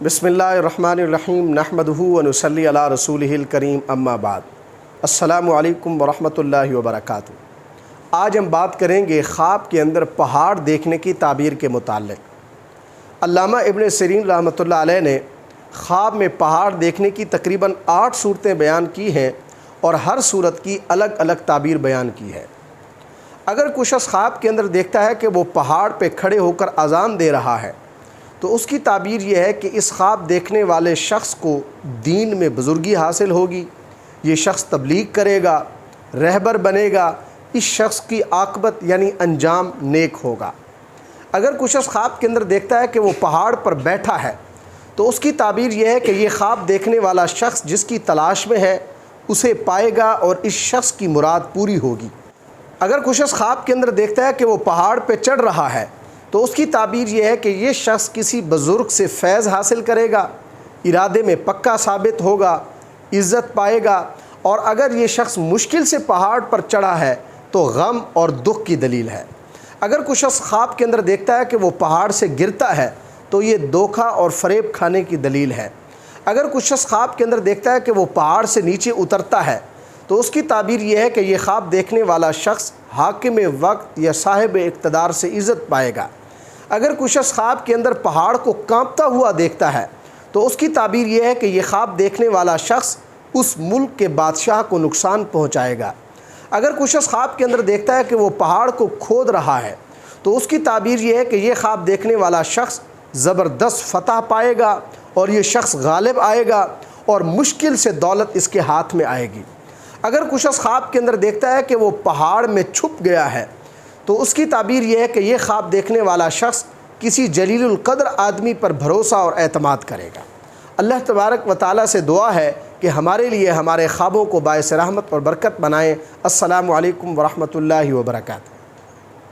بسم اللہ الرحمن الرحیم نحمدہ و نصلی علی رسولہ الکریم اما بعد السلام علیکم ورحمۃ اللہ وبرکاتہ۔ آج ہم بات کریں گے خواب کے اندر پہاڑ دیکھنے کی تعبیر کے متعلق۔ علامہ ابن سیرین رحمۃ اللہ علیہ نے خواب میں پہاڑ دیکھنے کی تقریباً 8 صورتیں بیان کی ہیں اور ہر صورت کی الگ الگ تعبیر بیان کی ہے۔ اگر کوئی شخص خواب کے اندر دیکھتا ہے کہ وہ پہاڑ پہ کھڑے ہو کر اذان دے رہا ہے تو اس کی تعبیر یہ ہے کہ اس خواب دیکھنے والے شخص کو دین میں بزرگی حاصل ہوگی، یہ شخص تبلیغ کرے گا، رہبر بنے گا، اس شخص کی عاقبت یعنی انجام نیک ہوگا۔ اگر کوئی شخص خواب کے اندر دیکھتا ہے کہ وہ پہاڑ پر بیٹھا ہے تو اس کی تعبیر یہ ہے کہ یہ خواب دیکھنے والا شخص جس کی تلاش میں ہے اسے پائے گا اور اس شخص کی مراد پوری ہوگی۔ اگر کوئی شخص خواب کے اندر دیکھتا ہے کہ وہ پہاڑ پہ چڑھ رہا ہے تو اس کی تعبیر یہ ہے کہ یہ شخص کسی بزرگ سے فیض حاصل کرے گا، ارادے میں پکا ثابت ہوگا، عزت پائے گا، اور اگر یہ شخص مشکل سے پہاڑ پر چڑھا ہے تو غم اور دکھ کی دلیل ہے۔ اگر کوئی شخص خواب کے اندر دیکھتا ہے کہ وہ پہاڑ سے گرتا ہے تو یہ دھوکہ اور فریب کھانے کی دلیل ہے۔ اگر کوئی شخص خواب کے اندر دیکھتا ہے کہ وہ پہاڑ سے نیچے اترتا ہے تو اس کی تعبیر یہ ہے کہ یہ خواب دیکھنے والا شخص حاکم وقت یا صاحب اقتدار سے عزت پائے گا۔ اگر کوئی شخص خواب کے اندر پہاڑ کو کانپتا ہوا دیکھتا ہے تو اس کی تعبیر یہ ہے کہ یہ خواب دیکھنے والا شخص اس ملک کے بادشاہ کو نقصان پہنچائے گا۔ اگر کوئی شخص خواب کے اندر دیکھتا ہے کہ وہ پہاڑ کو کھود رہا ہے تو اس کی تعبیر یہ ہے کہ یہ خواب دیکھنے والا شخص زبردست فتح پائے گا اور یہ شخص غالب آئے گا اور مشکل سے دولت اس کے ہاتھ میں آئے گی۔ اگر کوئی شخص خواب کے اندر دیکھتا ہے کہ وہ پہاڑ میں چھپ گیا ہے تو اس کی تعبیر یہ ہے کہ یہ خواب دیکھنے والا شخص کسی جلیل القدر آدمی پر بھروسہ اور اعتماد کرے گا۔ اللہ تبارک و تعالیٰ سے دعا ہے کہ ہمارے لیے ہمارے خوابوں کو باعث رحمت اور برکت بنائیں۔ السلام علیکم ورحمۃ اللہ وبرکاتہ۔